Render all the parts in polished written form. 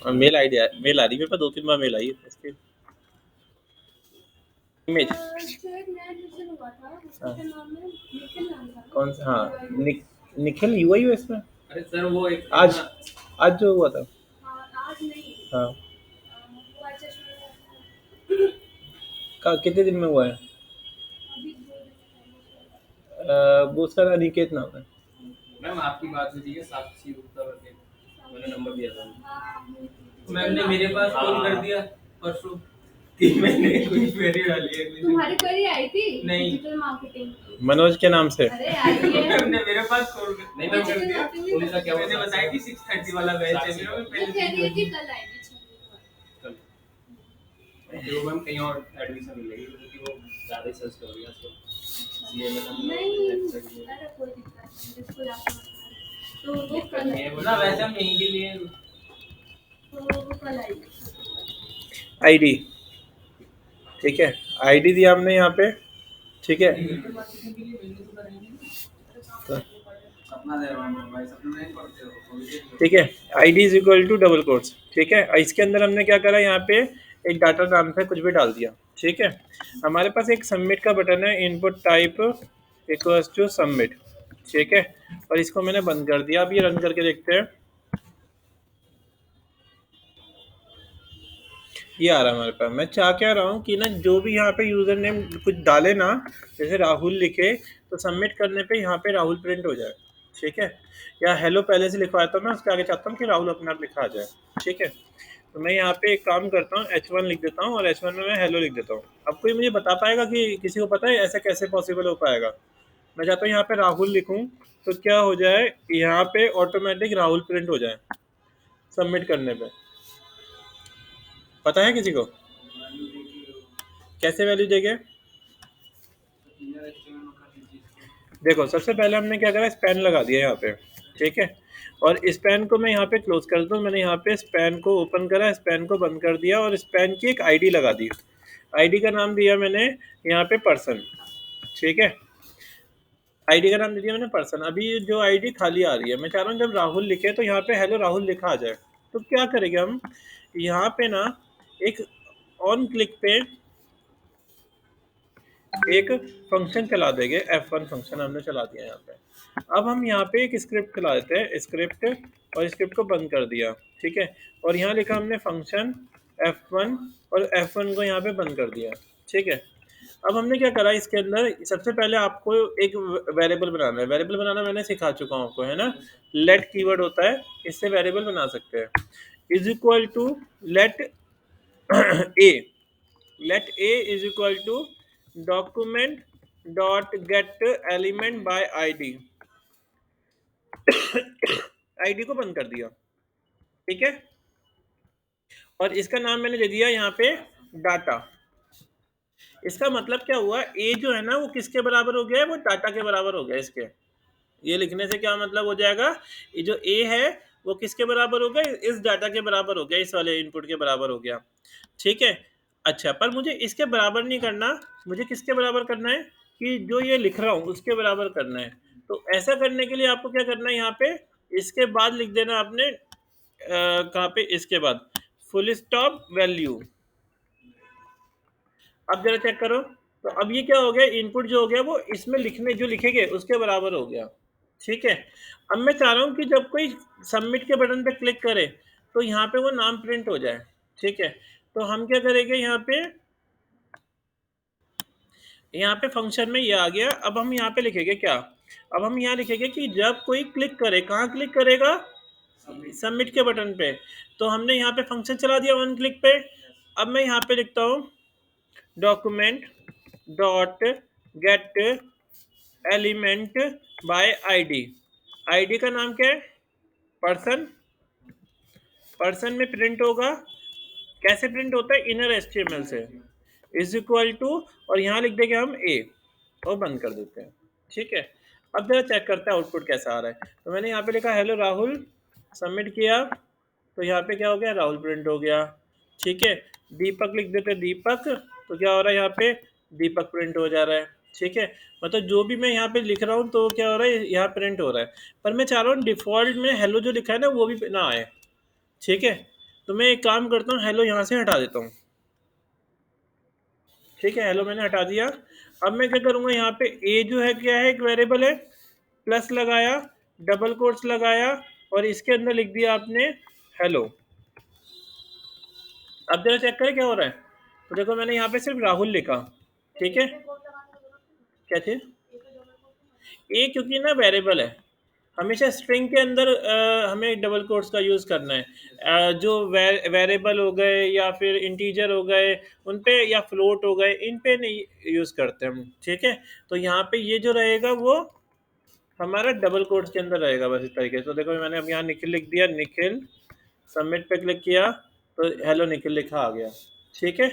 और mail ID mail आ रही मेरे पास, 2-3 बार मेल आई है इसकी इमेज। हाँ। कौन सा? हाँ, निखिल यूआई में। अरे सर वो एक आज जो हुआ था। हाँ, कितने दिन में हुआ है? वो उसका अनिकेत नाम है। मैम आपकी बात हुई थी साक्षी गुप्ता करके, मैंने नंबर दिया था, मैम ने मेरे पास कॉल कर दिया परसों कि मैंने कोई क्वेरी डाली है। तुम्हारी क्वेरी आई थी नहीं, डिजिटल मार्केटिंग मनोज के नाम से। अरे आई है। मैम ने मेरे पास कॉल नहीं मैम कर दिया। उन्हें क्या मैंने बताया कि 6:30 वाला बैच है मेरा, मैं वो पहले कह रही है कि कल आएगी कल तो मैम कहीं और एडमिशन मिलेगी क्योंकि वो ज़्यादा ही सर्च कर रही है तो सीए में हम नहीं अरे कोई दिक्कत नहीं जिसको जाकर तो वो कल ना वैसे हम यहीं के लिए तो वो कल आएगी आईडी, ठीक है, आईडी दिया हमने यहाँ पे, ठीक है। ठीक है, ID is equal to double quotes, ठीक है। इसके अंदर हमने क्या करा, यहाँ पे एक डाटा नाम से कुछ भी डाल दिया, ठीक है। हमारे पास एक सबमिट का बटन है, input type equals to submit, ठीक है। और इसको मैंने बंद कर दिया। अब ये रन करके देखते हैं, ये आ रहा है हमारे पास। मैं चाह क्या रहा हूँ कि ना जो भी यहाँ पे यूजर नेम कुछ डाले ना, जैसे राहुल लिखे तो सबमिट करने पे यहाँ पे राहुल प्रिंट हो जाए, ठीक है। या हेलो पहले से लिखवाया तो मैं उसके आगे चाहता हूँ कि राहुल अपने आप लिखा आ जाए, ठीक है। तो मैं यहाँ पे एक काम करता हूँ, H1 लिख देता हूँ और H1 में मैं हेलो लिख देता हूँ। अब कोई मुझे बता पाएगा कि किसी को पता है ऐसा कैसे पॉसिबल हो पाएगा? मैं चाहता हूँ यहाँ पे राहुल लिखूँ तो क्या हो जाए, यहाँ पे ऑटोमेटिक राहुल प्रिंट हो जाए सबमिट करने पे। पता है किसी को कैसे वैल्यू देंगे? देखो, सबसे पहले हमने क्या करा, स्पैन लगा दिया यहाँ पे, ठीक है। और स्पैन को मैं यहाँ पे क्लोज कर दूँ। मैंने यहाँ पे स्पैन को ओपन करा, स्पैन को बंद कर दिया और स्पैन की एक आईडी लगा दी। आईडी का नाम दिया मैंने यहाँ पे पर्सन, ठीक है। आईडी का नाम दे दिया मैंने पर्सन। अभी जो आईडी खाली आ रही है, मैं चाह रहा हूँ जब राहुल लिखे तो यहाँ पे हेलो राहुल लिखा आ जाए। तो क्या करेंगे हम, यहाँ पे ना एक ऑन क्लिक पे एक फंक्शन चला देंगे, F1 फंक्शन हमने चला दिया यहाँ पे। अब हम यहाँ पे एक स्क्रिप्ट चला देते हैं, स्क्रिप्ट, और स्क्रिप्ट को बंद कर दिया, ठीक है। और यहाँ लिखा हमने फंक्शन F1 और F1 को यहाँ पे बंद कर दिया, ठीक है। अब हमने क्या करा, इसके अंदर सबसे पहले आपको एक वेरिएबल बनाना है। वेरिएबल बनाना मैंने सिखा चुका हूँ आपको, है ना। लेट कीवर्ड होता है, इससे वेरिएबल बना सकते हैं। Is equal to let a, let a is equal to document dot get element by ID. ID को बंद कर दिया, ठीक है। और इसका नाम मैंने दे दिया यहाँ पे डाटा। इसका मतलब क्या हुआ, ए जो है ना वो किसके बराबर हो गया है, वो डाटा के बराबर हो गया। इसके ये लिखने से क्या मतलब हो जाएगा, ये जो ए है वो किसके बराबर हो गया, इस डाटा के बराबर हो गया, इस वाले इनपुट के बराबर हो गया, ठीक है। अच्छा, पर मुझे इसके बराबर नहीं करना, मुझे किसके बराबर करना है, कि जो ये लिख रहा हूँ उसके बराबर करना है। तो ऐसा करने के लिए आपको क्या करना है, यहाँ पे इसके बाद लिख देना आपने कहाँ पे, इसके बाद फुल स्टॉप वैल्यू। अब जरा चेक करो, तो अब ये क्या हो गया, इनपुट जो हो गया वो इसमें लिखने जो लिखेंगे उसके बराबर हो गया, ठीक है। अब मैं चाह रहा हूँ कि जब कोई सबमिट के बटन पे क्लिक करे तो यहाँ पे वो नाम प्रिंट हो जाए, ठीक है। तो हम क्या करेंगे, यहाँ पे फंक्शन में ये आ गया। अब हम यहाँ पे लिखेंगे क्या, अब हम यहाँ लिखेंगे कि जब कोई क्लिक करे, कहाँ क्लिक करेगा, सबमिट के बटन पे। तो हमने यहाँ पे फंक्शन चला दिया ऑन क्लिक पे। अब मैं यहाँ पे लिखता हूँ document dot get element by ID. ID का नाम क्या है, पर्सन। पर्सन में प्रिंट होगा, कैसे प्रिंट होता है, इनर एचटीएमएल से, इज इक्वल टू, और यहाँ लिख देंगे हम ए और बंद कर देते हैं, ठीक है। अब जरा चेक करते हैं आउटपुट कैसा आ रहा है। तो मैंने यहाँ पे लिखा हेलो राहुल, सबमिट किया तो यहाँ पे क्या हो गया, राहुल प्रिंट हो गया, ठीक है। दीपक लिख देते दीपक, तो क्या हो रहा है, यहाँ पे दीपक प्रिंट हो जा रहा है, ठीक है। मतलब जो भी मैं यहाँ पे लिख रहा हूँ तो क्या हो रहा है, यहाँ प्रिंट हो रहा है। पर मैं चाह रहा हूँ डिफॉल्ट में हेलो जो लिखा है ना वो भी ना आए, ठीक है। तो मैं एक काम करता हूँ, हेलो यहाँ से हटा देता हूँ। ठीक है, हेलो मैंने हटा दिया। अब मैं क्या करूँगा, यहाँ पे ए जो है क्या है, एक वेरिएबल है, प्लस लगाया, डबल कोट्स लगाया और इसके अंदर लिख दिया आपने हेलो। अब जरा चेक करें क्या हो रहा है। तो देखो मैंने यहाँ पे सिर्फ राहुल लिखा। ठीक है, क्या चीज, ए क्योंकि ना वेरिएबल है, हमेशा स्ट्रिंग के अंदर हमें डबल कोट्स का यूज़ करना है। जो वेरिएबल हो गए या फिर इंटीजर हो गए उन पे, या फ्लोट हो गए, इन पे नहीं यूज़ करते हम। ठीक है, तो यहाँ पे ये जो रहेगा वो हमारा डबल कोट्स के अंदर रहेगा बस इस तरीके से। तो देखो मैंने अब यहाँ निखिल लिख दिया, निखिल, सबमिट पे क्लिक किया तो हेलो निखिल लिखा आ गया। ठीक है,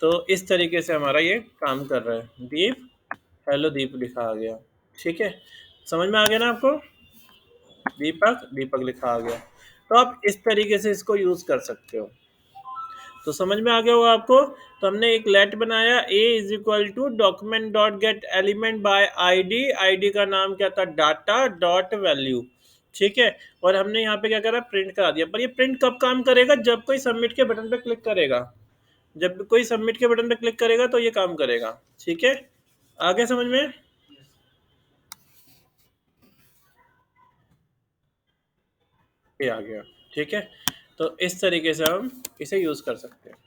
तो इस तरीके से हमारा ये काम कर रहा है। दीप, हेलो दीप लिखा आ गया। ठीक है, समझ में आ गया ना आपको। दीपक, दीपक लिखा आ गया। तो आप इस तरीके से इसको यूज कर सकते हो। तो समझ में आ गया होगा आपको। तो हमने एक लेट बनाया, a is equal to document dot get element by ID, ID का नाम क्या था, डाटा डॉट वैल्यू। ठीक है, और हमने यहाँ पे क्या करा, प्रिंट करा दिया। पर ये प्रिंट कब काम करेगा, जब कोई सबमिट के बटन पे क्लिक करेगा। जब कोई सबमिट के बटन पे क्लिक करेगा तो ये काम करेगा। ठीक है, आगे समझ में। ये आ गया। ठीक है, तो इस तरीके से हम इसे यूज कर सकते हैं।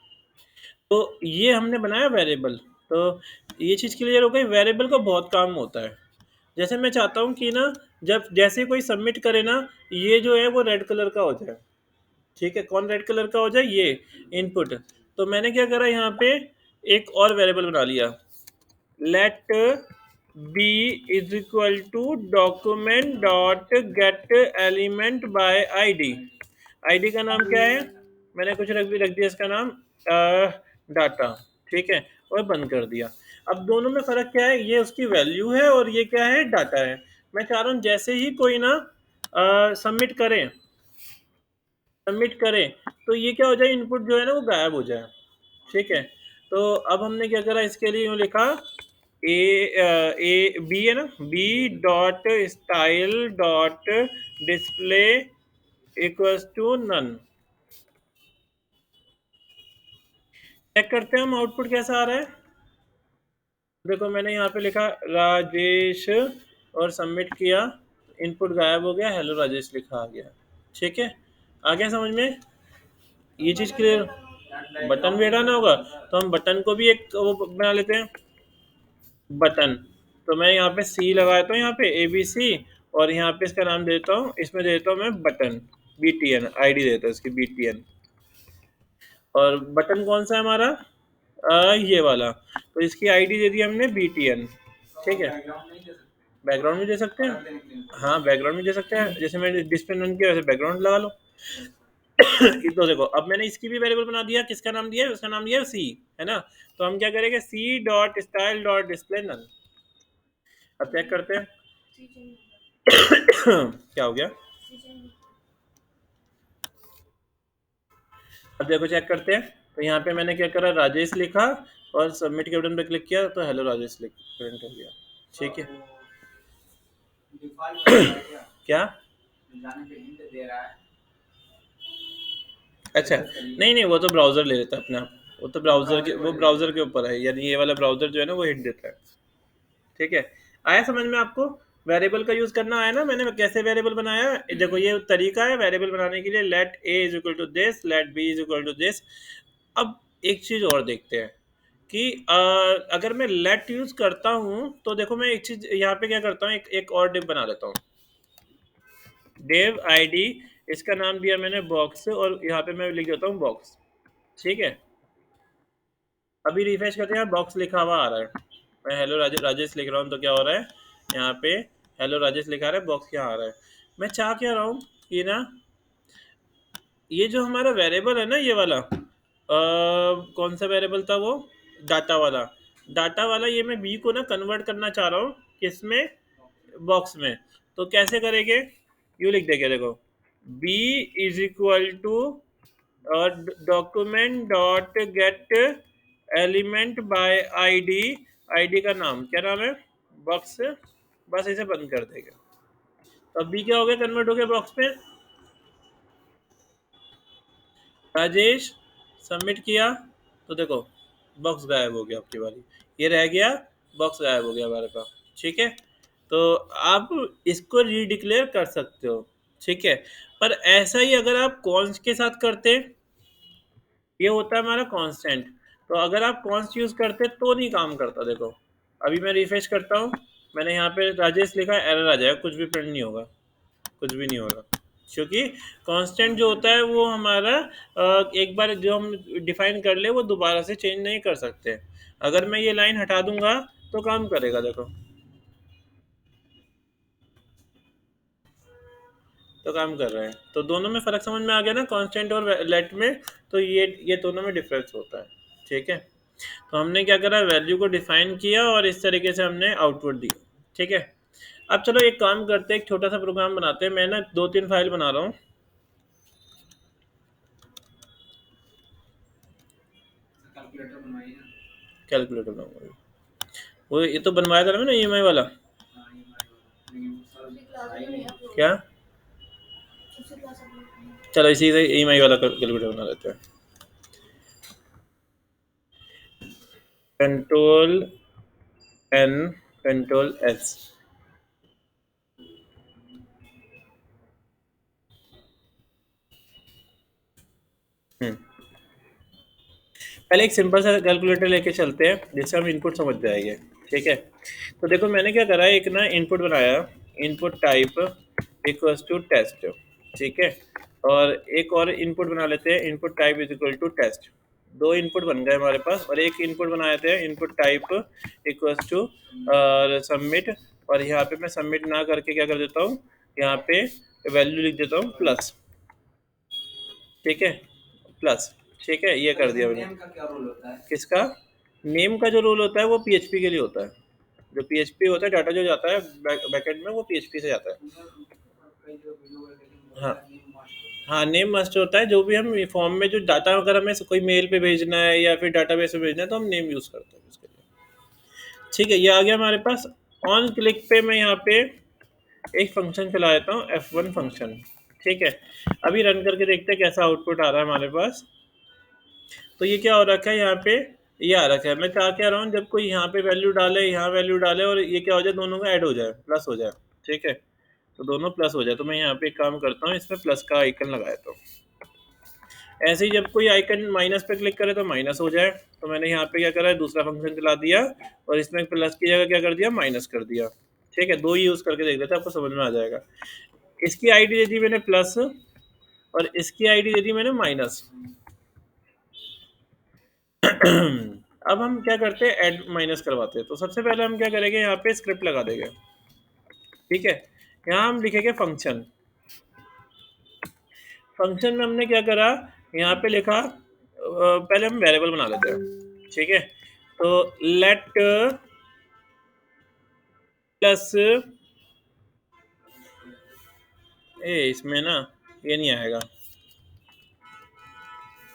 तो ये हमने बनाया वेरिएबल। तो ये चीज़ क्लियर हो गई, वेरिएबल का बहुत काम होता है। जैसे मैं चाहता हूँ कि ना जब जैसे कोई सबमिट करे ना, ये जो है वो रेड कलर का हो जाए। ठीक है, कौन रेड कलर का हो जाए, ये इनपुट। तो मैंने क्या करा, यहाँ पे एक और वेरिएबल बना लिया, let b is equal to document dot get element by ID. ID का नाम क्या है, मैंने कुछ रख दिया इसका नाम डाटा। ठीक है, और बंद कर दिया। अब दोनों में फर्क क्या है, ये उसकी वैल्यू है और ये क्या है, डाटा है। मैं चाह रहा हूँ जैसे ही कोई ना सबमिट करें तो ये क्या हो जाए, इनपुट जो है ना वो गायब हो जाए। ठीक है, तो अब हमने क्या करा, इसके लिए यूँ लिखा ए बी है ना, b dot style dot display equals to none. Check करते हैं हम आउटपुट कैसा आ रहा है। देखो मैंने यहाँ पे लिखा राजेश और सबमिट किया, इनपुट गायब हो गया, हेलो राजेश लिखा आ गया। ठीक है, आ गया समझ में, ये चीज़ क्लियर। बटन भी हटाना होगा तो हम बटन को भी एक वो बना लेते हैं, बटन। तो मैं यहाँ पे सी लगाता हूँ, यहाँ पे ABC, और यहाँ पे इसका नाम देता हूँ, इसमें देता हूँ मैं बटन, BTN, आईडी देता हूँ इसकी BTN। और बटन कौन सा है हमारा, ये वाला, तो इसकी आईडी दे दी हमने BTN। ठीक है, बैकग्राउंड भी दे सकते हैं, हाँ बैकग्राउंड भी दे सकते हैं, जैसे मैंने डिस्प्ले रन किया वैसे बैकग्राउंड लगा लो। तो देखो अब मैंने इसकी भी वेरिएबल बना दिया, किसका नाम दिया है, उसका नाम दिया है सी, है ना। तो हम क्या करेंगे, c dot style dot display none. अब चेक करते हैं क्या हो गया। अब देखो चेक करते हैं, तो यहाँ पे मैंने क्या करा, राजेश लिखा और सबमिट के बटन पे क्लिक किया तो हेलो राजेश लिख प्रिंट हो गया। ठीक है, क्या, अच्छा नहीं नहीं, वो तो ब्राउजर ले लेता है अपने आप, वो तो ब्राउजर के ऊपर है, यानी ये वाला ब्राउजर जो है ना वो हिट देता है। ठीक है, आया समझ में आपको, वेरिएबल का यूज करना आया ना, मैंने कैसे वेरिएबल बनाया। देखो ये तरीका है वेरिएबल बनाने के लिए, let a is equal to this, let b is equal to this. अब एक चीज और देखते हैं कि अगर मैं लेट यूज करता हूं तो देखो मैं एक चीज यहाँ पे क्या करता हूँ, एक और डिव बना लेता हूँ, डिव आईडी, इसका नाम दिया मैंने बॉक्स, और यहाँ पे मैं लिख देता हूँ बॉक्स। ठीक है, अभी रिफ्रेश करते हैं, बॉक्स लिखा हुआ आ रहा है, मैं हेलो राजेश लिख रहा हूँ तो क्या हो रहा है, यहाँ पे हेलो राजेश लिखा रहा है, बॉक्स क्या आ रहा है। मैं चाह क्या रहा हूँ कि ना ये जो हमारा वेरिएबल है ना, ये वाला कौन सा वेरिएबल था वो, डाटा वाला, डाटा वाला, ये मैं बी को ना कन्वर्ट करना चाह रहा हूँ किसमें, बॉक्स में। तो कैसे करेंगे, यू लिख देंगे, देखो बी इज इक्वल टू और document dot get element by ID, ID का नाम क्या नाम है, बॉक्स। बस इसे बंद कर देंगे, तो अब बी क्या हो गया, कन्वर्ट हो गया बॉक्स में। राजेश सबमिट किया तो देखो बॉक्स गायब हो गया आपकी बारी, ये रह गया, बॉक्स गायब हो गया हमारे पास। ठीक है, तो आप इसको रीडिक्लेयर कर सकते हो। ठीक है, पर ऐसा ही अगर आप कॉन्स के साथ करते, ये होता है हमारा कांस्टेंट, तो अगर आप कॉन्स्ट यूज करते तो नहीं काम करता। देखो अभी मैं रिफ्रेश करता हूँ, मैंने यहाँ पे राजेश लिखा, एरर आ जाएगा, कुछ भी प्रिंट नहीं होगा, कुछ भी नहीं होगा, क्योंकि कांस्टेंट जो होता है वो हमारा एक बार जो हम डिफाइन कर ले वो दोबारा से चेंज नहीं कर सकते। अगर मैं ये लाइन हटा दूंगा तो काम करेगा। देखो तो काम कर रहे हैं, तो दोनों में फ़र्क समझ में आ गया ना, कांस्टेंट और लेट में। तो ये दोनों में डिफरेंस होता है। ठीक है, तो हमने क्या करा, वैल्यू को डिफाइन किया और इस तरीके से हमने आउटपुट दी। ठीक है, अब चलो एक काम करते हैं, एक छोटा सा प्रोग्राम बनाते हैं। मैं ना 2-3 फाइल बना रहा हूँ। कैलकुलेटर बनवाइए ना। कैलकुलेटर बनाऊंगा, वो ये तो बनवाया था ना मैंने EMI वाला। हाँ, ये हमारे वाला। लेकिन सर उसी क्लास में नहीं है, क्या, उसी क्लास में नहीं है। चलो इसी से EMI वाला कैलकुलेटर बना लेते हैं। Control N, control S। पहले एक सिंपल सा कैलकुलेटर लेके चलते हैं जिससे हम इनपुट समझ जाएंगे। ठीक है, तो देखो मैंने क्या करा है, एक ना इनपुट बनाया, input type equals to test. ठीक है, और एक और इनपुट बना लेते हैं, input type is equal to test. दो इनपुट बन गए हमारे पास, और एक इनपुट बनाए थे input type equals to submit, और यहाँ पे मैं सबमिट ना करके क्या कर देता हूँ, यहाँ पे वैल्यू लिख देता हूँ प्लस। ठीक है, प्लस। ठीक है, ये कर दिया मैंने। नेम का क्या रोल होता है? किसका, नेम का जो रोल होता है वो PHP के लिए होता है। जो PHP होता है, डाटा जो जाता है बैकएंड में, वो PHP से जाता है। हाँ हाँ, नेम मस्ट होता है। जो भी हम फॉर्म में जो डाटा, अगर हमें कोई मेल पे भेजना है या फिर डाटाबेस में भेजना है, तो हम नेम यूज़ करते हैं उसके लिए। ठीक है, ये आ गया हमारे पास। ऑन क्लिक पे मैं यहाँ पे एक फंक्शन चला देता हूँ, F1 फंक्शन। ठीक है, अभी रन करके देखते हैं कैसा आउटपुट आ रहा है हमारे पास। तो ये क्या हो रखा है यहाँ पे, ये आ रखा है। मैं क्या रहा हूँ, जब कोई यहाँ पे वैल्यू डाले, यहाँ वैल्यू डाले, और ये क्या हो जाए, दोनों का ऐड हो जाए, प्लस हो जाए। ठीक है, तो दोनों प्लस हो जाए, तो मैं यहाँ पे एक काम करता हूँ, इसमें प्लस का आइकन लगा देता हूँ। ऐसे ही जब कोई आइकन माइनस पे क्लिक करे तो माइनस हो जाए, तो मैंने यहाँ पे क्या करा है, दूसरा फंक्शन चला दिया, और इसमें प्लस की जगह क्या कर दिया, माइनस कर दिया। ठीक है, दो ही यूज़ करके देख लेते हैं, आपको समझ में आ जाएगा। इसकी ID दे दी मैंने प्लस, और इसकी ID दे दी मैंने माइनस। अब हम क्या करते हैं, ऐड माइनस करवाते हैं। तो सबसे पहले हम क्या करेंगे, यहाँ पे स्क्रिप्ट लगा देंगे। ठीक है, यहाँ हम लिखेंगे फंक्शन। फंक्शन में हमने क्या करा, यहाँ पे लिखा, पहले हम वेरिएबल बना लेते हैं। ठीक है, तो लेट प्लस, इसमें ना ये नहीं आएगा,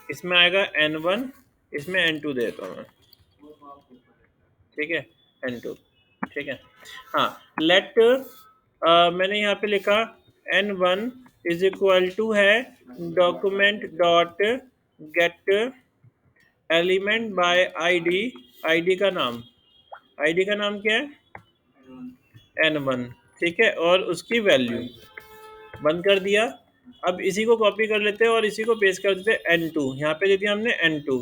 इसमें आएगा N1, इसमें N2 दे देता हूँ मैं। ठीक है, N2। ठीक है, हाँ, लेट मैंने यहाँ पे लिखा N1 इज इक्वल टू है document dot get element bye ID। ID का नाम, ID का नाम क्या है, N1। ठीक है, और उसकी वैल्यू, बंद कर दिया। अब इसी को कॉपी कर लेते हैं और इसी को पेस्ट कर देते हैं N2, यहाँ पे दे दिया हमने N2।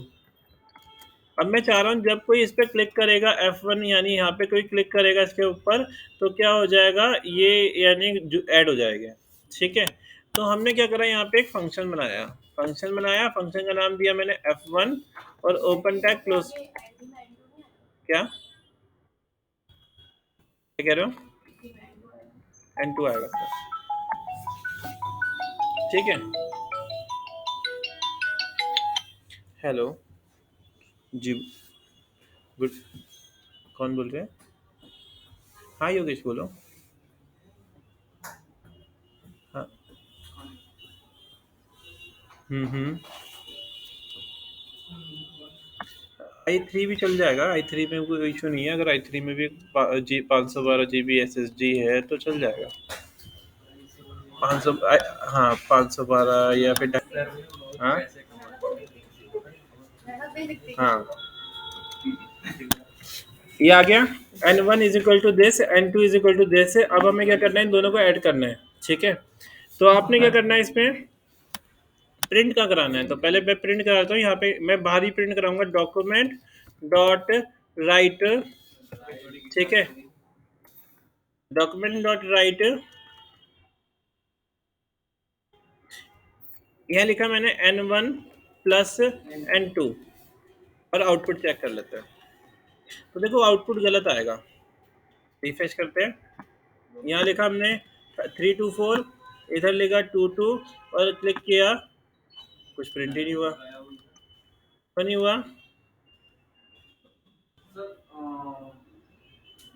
अब मैं चाह रहा हूँ जब कोई इस पर क्लिक करेगा, F1 यानी यहाँ पे कोई क्लिक करेगा इसके ऊपर, तो क्या हो जाएगा, ये यानी ऐड हो जाएगा। ठीक है, तो हमने क्या करा, यहाँ पे एक फंक्शन बनाया, फंक्शन का नाम दिया मैंने F1, और ओपन टैग क्लोज। क्या कह रहे हो, N2 आएगा सर। ठीक है, हेलो जी, गुड, कौन बोल रहे हैं, हाँ योगेश बोलो। हाँ, i3 भी चल जाएगा, i3 में कोई इशू नहीं है। अगर i3 में भी 512 GB SSD है तो चल जाएगा। 500, हाँ 512 या फिर हाँ पे लिख देंगे। हाँ, ये आ गया। n1 is equal to this, n2 is equal to this. अब हमें क्या करना है, इन दोनों को ऐड करना है, ठीक है। तो आपने क्या करना है, इसमें प्रिंट का कराना है। तो पहले मैं प्रिंट कराता हूँ, यहाँ पे मैं बाहर ही प्रिंट कराऊंगा, डॉक्यूमेंट डॉट राइट, ठीक है, डॉक्यूमेंट डॉट राइट, यहाँ लिखा मैंने n1 प्लस n2, और आउटपुट चेक कर लेते हैं। तो देखो आउटपुट गलत आएगा, रिफ्रेश करते हैं। यहाँ लिखा हमने 324, इधर लिखा 22, और क्लिक किया, कुछ प्रिंट ही नहीं हुआ, तो नहीं हुआ।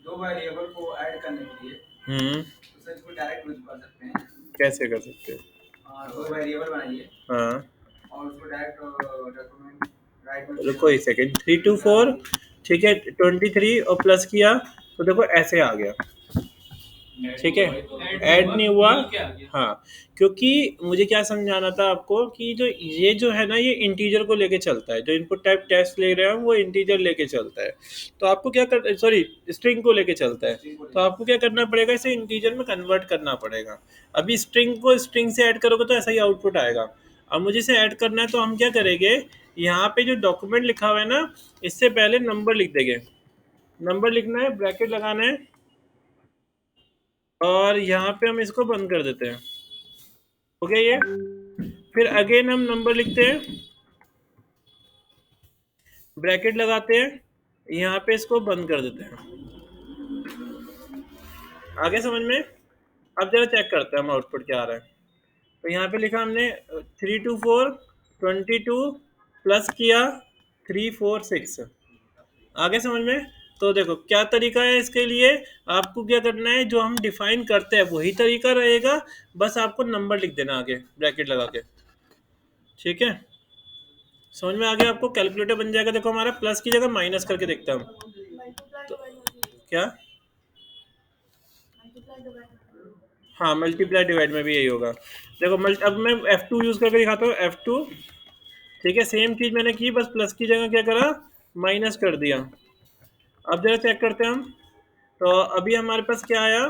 दो वेरिएबल को ऐड करने के लिए तो सर इसको डायरेक्ट यूज कर सकते हैं। कैसे कर सकते हैं? दो वेरिएबल बनाइए हाँ, और उसको डायरेक्ट डॉक्यूमेंट राइट में रुको एक सेकेंड, 324, ठीक है, 23 और प्लस किया, तो देखो ऐसे आ गया, ठीक है, ऐड नहीं हुआ। हाँ, क्योंकि मुझे क्या समझाना था आपको कि जो ये जो है ना, ये इंटीजर को लेके चलता है, जो इनपुट टाइप टेस्ट ले रहे हैं वो इंटीजर लेके चलता है। तो आपको क्या कर, सॉरी, स्ट्रिंग को लेके चलता है। तो आपको क्या करना पड़ेगा, इसे इंटीजर में कन्वर्ट करना पड़ेगा। अभी स्ट्रिंग को स्ट्रिंग से ऐड करोगे तो ऐसा ही आउटपुट आएगा। अब मुझे इसे ऐड करना है, तो हम क्या करेंगे, यहाँ पे जो डॉक्यूमेंट लिखा हुआ है ना, इससे पहले नंबर लिख देंगे। नंबर लिखना है, ब्रैकेट लगाना है, और यहाँ पे हम इसको बंद कर देते हैं, हो गया ये। फिर अगेन हम नंबर लिखते हैं, ब्रैकेट लगाते हैं, यहाँ पे इसको बंद कर देते हैं। आगे समझ में? अब जरा चेक करते हैं हम आउटपुट क्या आ रहा है। तो यहाँ पे लिखा हमने 324, 22 प्लस किया 346। आगे समझ में? तो देखो क्या तरीका है इसके लिए, आपको क्या करना है, जो हम डिफाइन करते हैं वही तरीका रहेगा, बस आपको नंबर लिख देना आगे ब्रैकेट लगा के, ठीक है। समझ में आ गया आपको? कैलकुलेटर बन जाएगा। देखो हमारा प्लस की जगह माइनस करके देखता हूँ, तो क्या, हाँ, मल्टीप्लाई डिवाइड में भी यही होगा। देखो अब मैं F2 यूज़ करके दिखाता हूँ, F2, ठीक है, सेम चीज़ मैंने की, बस प्लस की जगह क्या करा, माइनस कर दिया। अब जरा चेक करते हैं हम। तो अभी हमारे पास क्या आया,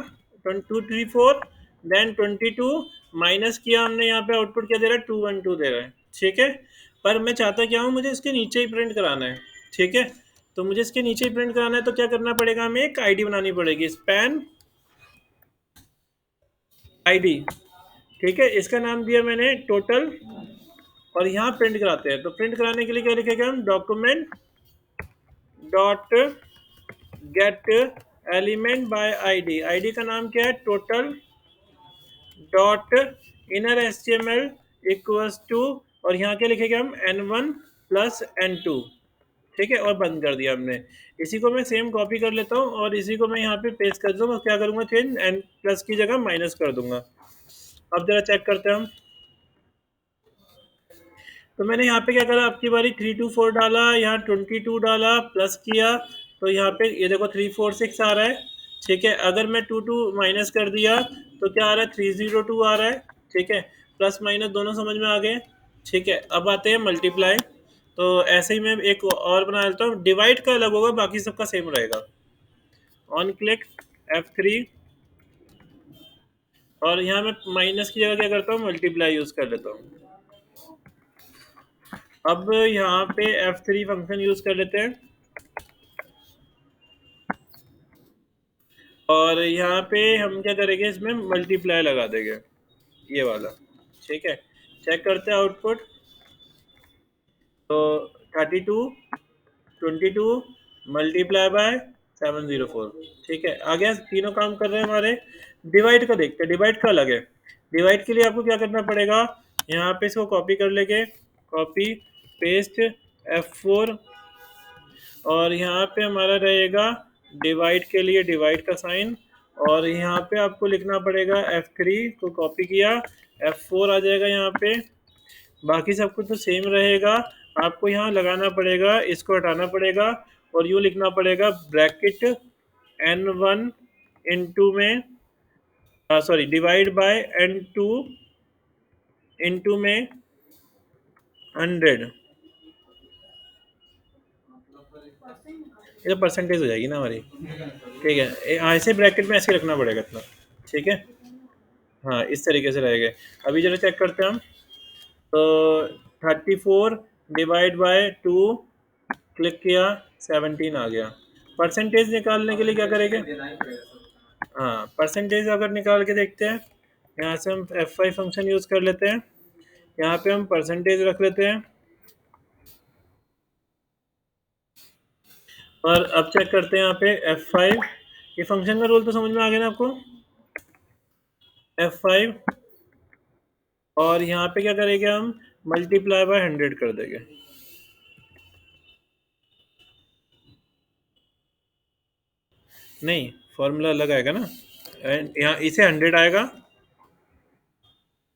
234, देन 22, माइनस किया हमने, यहाँ पे आउटपुट क्या दे रहा है, 212 दे रहा है, ठीक है। पर मैं चाहता क्या हूँ, मुझे इसके नीचे ही प्रिंट कराना है, ठीक है। तो मुझे इसके नीचे ही प्रिंट कराना है, तो क्या करना पड़ेगा, हमें एक आईडी बनानी पड़ेगी, स्पैन आईडी, ठीक है। इसका नाम दिया मैंने टोटल, और यहाँ प्रिंट कराते हैं। तो प्रिंट कराने के लिए क्या लिखेगा हम, document dot get element by ID. ID का नाम क्या है, total dot inner HTML equals to, और यहाँ क्या लिखेगा हम, n1 प्लस n2, ठीक है, और बंद कर दिया हमने। इसी को मैं सेम कॉपी कर लेता हूँ, और इसी को मैं यहाँ पे पेस्ट कर दूँगा। क्या करूँगा, चेंज n प्लस की जगह माइनस कर दूंगा। अब जरा चेक करते हैं हम। तो मैंने यहाँ पे क्या करा, आपकी बारी 324 डाला, यहाँ 22 डाला, प्लस किया, तो यहाँ पे ये देखो 346 आ रहा है, ठीक है। अगर मैं 22 माइनस कर दिया तो क्या आ रहा है, 302 आ रहा है, ठीक है। प्लस माइनस दोनों समझ में आ गए, ठीक है। अब आते हैं मल्टीप्लाई। तो ऐसे ही मैं एक और बना लेता हूँ, डिवाइड का अलग होगा, बाकी सबका सेम रहेगा। ऑन क्लिक F3, और यहाँ मैं माइनस की जगह क्या करता हूँ, मल्टीप्लाई यूज़ कर लेता हूँ। अब यहाँ पे F3 फंक्शन यूज़ कर लेते हैं, और यहाँ पे हम क्या करेंगे, इसमें मल्टीप्लाई लगा देंगे, ये वाला, ठीक है। चेक करते हैं आउटपुट। तो 32, 22 मल्टीप्लाई बाय 704, ठीक है, आ गया। तीनों काम कर रहे हैं हमारे। डिवाइड का देखते हैं, डिवाइड का अलग है। डिवाइड के लिए आपको क्या करना पड़ेगा, यहाँ पे इसको कॉपी कर लेंगे, कॉपी पेस्ट F4, और यहाँ पे हमारा रहेगा डिवाइड के लिए डिवाइड का साइन, और यहाँ पे आपको लिखना पड़ेगा F3 को कॉपी किया, F4 आ जाएगा यहाँ पे। बाकी सब कुछ तो सेम रहेगा, आपको यहाँ लगाना पड़ेगा, इसको हटाना पड़ेगा, और यूँ लिखना पड़ेगा ब्रैकेट n1 इंटू में, sorry, divide by n2 into में 100, ये तो परसेंटेज हो जाएगी ना हमारी। ठीक है, ऐसे ब्रैकेट में ऐसे रखना पड़ेगा इतना। ठीक है, हाँ इस तरीके से रहेगा। अभी जरा चेक करते हैं हम। तो 34 डिवाइड बाय 2 क्लिक किया, 17 आ गया। परसेंटेज निकालने के लिए क्या करेंगे? हाँ, परसेंटेज अगर निकाल के देखते हैं, यहाँ से हम F5 फंक्शन यूज़ कर लेते हैं। यहाँ पे हम परसेंटेज रख लेते हैं और अब चेक करते हैं यहाँ पे F5। ये फंक्शन का रूल तो समझ में आ गया ना आपको? F5 और यहाँ पे क्या करेंगे हम? मल्टीप्लाई बाय 100 कर देंगे। नहीं, फॉर्मूला अलग आएगा ना। यहाँ इसे 100 आएगा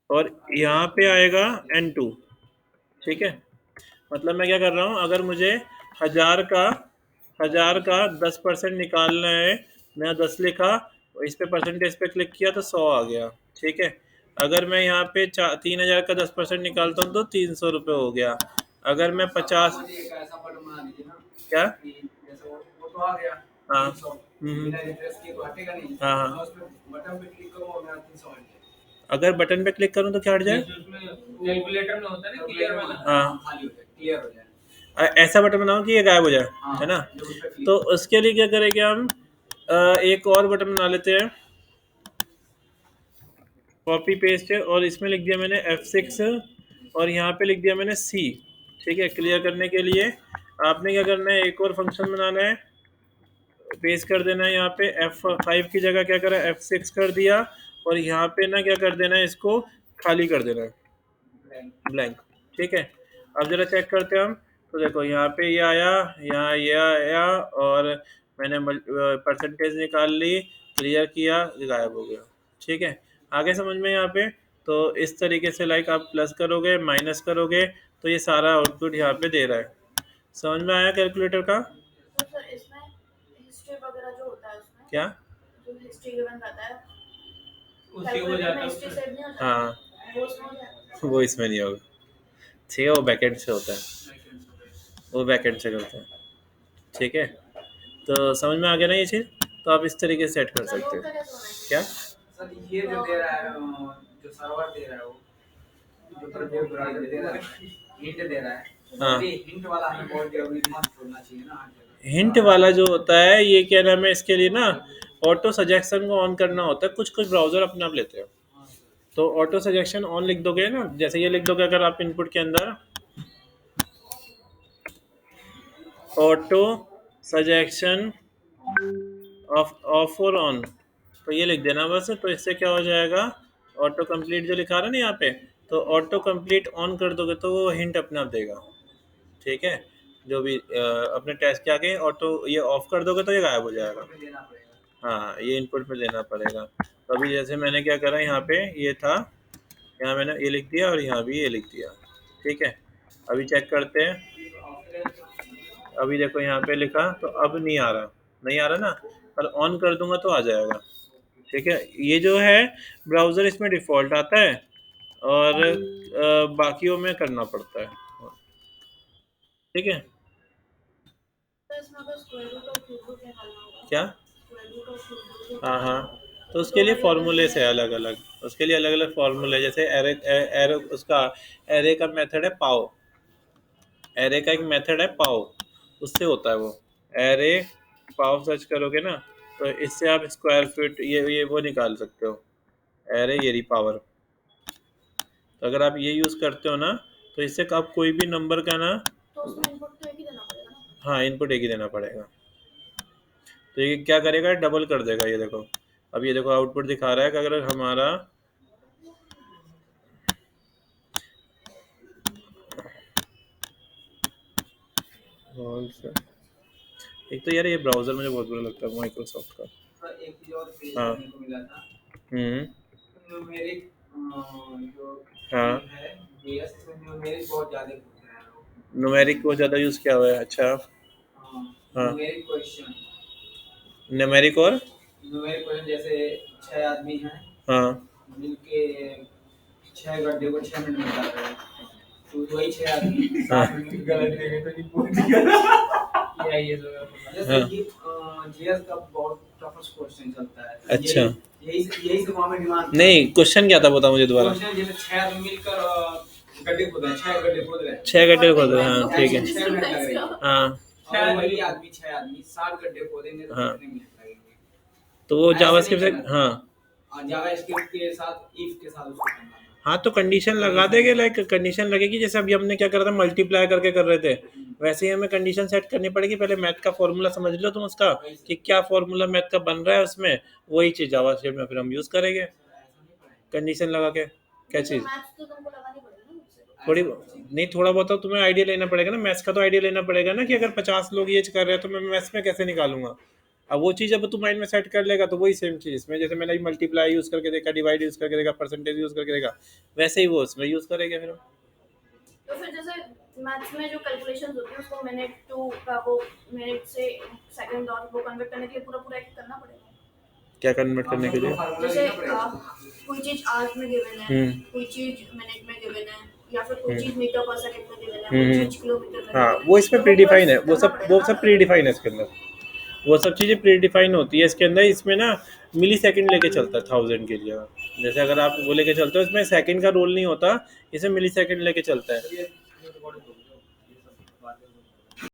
और यहाँ पे आएगा N2। ठीक है, मतलब मैं क्या कर रहा हूँ, अगर मुझे 1000 का 10% निकालना है, मैं 10 लिखा और इस पे परसेंटेज पे क्लिक किया तो 100 आ गया। ठीक है, अगर मैं यहाँ पे 3000 का 10% निकालता हूँ तो 300 रुपये हो गया। अगर मैं 50 क्या, हाँ हाँ हाँ, अगर बटन पे क्लिक करूँ तो क्या हट जाए? कैलकुलेटर में होता है ना क्लियर वाला, हाँ, क्लियर हो जाए। ऐसा बटन बनाओ कि ये गायब हो जाए, है ना। तो उसके लिए क्या करेंगे हम, एक और बटन बना लेते हैं, कॉपी पेस्ट है, और इसमें लिख दिया मैंने F6 और यहाँ पे लिख दिया मैंने C। ठीक है, क्लियर करने के लिए आपने क्या करना है, एक और फंक्शन बनाना है, पेस्ट कर देना है। यहाँ पे F5 की जगह क्या करा, F6 कर दिया और यहाँ पे ना क्या कर देना है, इसको खाली कर देना है, ब्लैंक। ठीक है, अब जरा चेक करते हैं हम। तो देखो यहाँ पे ये आया, यहाँ ये आया और मैंने परसेंटेज निकाल ली, क्लियर किया, गायब हो गया। ठीक है, आगे समझ में यहाँ पे। तो इस तरीके से लाइक आप प्लस करोगे, माइनस करोगे, तो ये सारा आउटपुट यहाँ पे दे रहा है। समझ में आया कैलकुलेटर का? तो सर इसमें हिस्ट्री वगैरह जो होता है उसमें क्या? जो हिस्ट्री गिवन रहता है उसी हो जाता है हिस्ट्री उसमें। सेव नहीं होता, हाँ, वो उसमें हो जाता है। वो इसमें नहीं होगा। ठीक है, वो बैकएंड से होता है, वो बैकएंड से करते हैं। ठीक है, तो समझ में आ गया ना ये चीज़? तो आप इस तरीके से सेट कर सर सकते लोग हो। का कैसे बनाएंगे? क्या? सर ये जो दे रहा है, जो सर्वर दे रहा है, वो जो प्रत्येक ब्राउज़र दे रहा है, हिंट दे रहा है। हाँ, ये हिंट वाला हमें बहुत जरूरी ध्यान छोड़ना चाहिए ना हर जगह। हिंट वाला जो होता है, ये क्या नाम है, इसके लिए ना ऑटो सजेक्शन को ऑन करना होता है। कुछ कुछ ब्राउज़र अपने आप लेते हैं, तो ऑटो सजेक्शन ऑन लिख दोगे ना, जैसे ये लिख दोगे अगर आप इनपुट के अंदर ऑटो सजेक्शन ऑफ और ऑन, तो ये लिख देना बस। तो इससे क्या हो जाएगा, ऑटो कंप्लीट जो लिखा रहा है ना यहाँ पे, तो ऑटो कंप्लीट ऑन कर दोगे तो वो हिंट अपने आप देगा। ठीक है, जो भी अपने टेस्ट के आगे ऑटो ये ऑफ कर दोगे तो ये गायब हो जाएगा। देना पड़ेगा। हाँ, ये इनपुट में देना पड़ेगा। तो अभी जैसे मैंने क्या करा, यहाँ पे ये था, यहाँ मैंने ये लिख दिया और यहाँ भी ये लिख दिया। ठीक है, अभी चेक करते हैं। अभी देखो यहाँ पे लिखा तो अब नहीं आ रहा, नहीं आ रहा ना, पर ऑन कर दूंगा तो आ जाएगा। ठीक है, ये जो है ब्राउज़र इसमें डिफ़ॉल्ट आता है और बाकियों में करना पड़ता है। ठीक है, तो इसमें अगर स्क्वायर रूट और क्यूब रूट निकालना होगा, क्या? स्क्वायर रूट और क्यूब रूट, हाँ हाँ, तो उसके लिए फॉर्मूले से अलग अलग, उसके लिए अलग अलग फॉर्मूले, जैसे एरे एरे उसका एरे का मेथड है पाओ, एरे का एक मेथड है पाओ, उससे होता है वो एरे। पाओ सर्च करोगे ना तो इससे आप स्क्वायर फीट ये वो निकाल सकते हो, एरे ये रही पावर। तो अगर आप ये यूज़ करते हो ना तो इससे आप कोई भी नंबर का ना, तो उसमें इनपुट तो एक ही देना पड़ेगा ना। हाँ इनपुट एक ही देना पड़ेगा। तो ये क्या करेगा, डबल कर देगा। ये देखो, अब ये देखो आउटपुट दिखा रहा है कि अगर हमारा एक तो यार ये ब्राउज़र मुझे बहुत बुरा लगता है माइक्रोसॉफ्ट का। सर एक चीज और पेश हाँ, करने को मिला था, न्यूमेरिक जो हाँ, है जीएस, इसमें न्यूमेरिक बहुत ज्यादा पूछ रहे हैं लोग। न्यूमेरिक बहुत ज़्यादा यूज़ किया हुआ है। अच्छा, हाँ, न्यूमेरिक क्वेश्चन, न्यूमेरिक और न्यूमेरिक क्वेश्चन जैसे 6 आदमी हैं, हाँ, मिलके 6 गड्ढे को 6 मिनट में कर रहे हैं, तो वही 6 आदमी हाँ। 7 मिनट गलत देंगे तो नहीं पूछ दिया। CIS वगैरह पढ़ना। जैसे हाँ। कि जीएस का बहुत टफेस्ट क्वेश्चन चलता है। अच्छा। यही से वहाँ में डिमांड। नहीं, क्वेश्चन क्या था बता मुझे दोबारा। क्वेश्चन जैसे 6 आदमी मिलकर गड्ढे खोद रहे हैं, 6 गड्ढे खोद रहे हैं। 6 घंटे खोद रहे हैं, हाँ ठीक है। 6 मिनट लग रही है। हाँ और वही आदमी 6 आदमी 7 गड्ढे खोदेंगे तो हाँ। कितने मिनट लगेंगे? तो वो ऐसे जावास्क्रिप्ट से नहीं चलेगा। हाँ जावास्क्रिप्ट के साथ इफ के साथ उसको करना है। हाँ, तो कंडीशन लगा देंगे, लाइक कंडीशन लगेगी जैसे अभी हमने क्या करा था, मल्टीप्लाई करके कर रहे थे, वैसे ही हमें कंडीशन सेट करनी पड़ेगी। पहले मैथ का फॉर्मूला समझ लो तुम उसका कि क्या फॉर्मूला मैथ का बन रहा है उसमें, वही चीज़ जावास्क्रिप्ट में फिर हम यूज़ करेंगे कंडीशन लगा के। क्या चीज़ मैथ्स तो तुमको लगानी पड़ेगी ना मुझसे। थोड़ी नहीं, थोड़ा बहुत तो तुम्हें आइडिया लेना पड़ेगा ना, मैथ्स का तो आइडिया लेना पड़ेगा ना कि अगर 50 लोग ये कर रहे हैं तो मैं मैथ्स में कैसे निकालूंगा। अब वो चीज़ अब तू माइंड में सेट कर लेगा तो वही सेम चीज़ इसमें, जैसे मैंने मल्टीप्लाई यूज़ करके देखा, डिवाइड यूज़ करके देखा, परसेंटेज यूज़ करके देखा, वैसे ही वो उसमें यूज़ करेंगे फिर हम। तो फिर जैसे मैथ्स में जो कैलकुलेशंस होती है उसको मिनट टू का वो मिनट से सेकंड और वो कन्वर्ट करने के लिए पूरा एक करना पड़ेगा। क्या कन्वर्ट करने के लिए? जैसे कोई चीज आवर्स में गिवन है, कोई चीज मिनट में गिवन है, या फिर कोई चीज मीटर पर सेकंड में गिवन है, कोई चीज किलोमीटर में हाँ, given है। वो इसमें तो प्रीडिफाइन है, वो करना सब पड़ेगा। प्री डिफाइन है इसके अंदर, वो सब चीज़ें प्री डिफाइन होती है इसके अंदर। इसमें ना मिली सेकेंड लेके चलता है 1000 के लिए, जैसे अगर आप वो लेके चलते हो इसमें सेकंड का रोल नहीं होता, इसमें मिली सेकेंड लेके चलता है।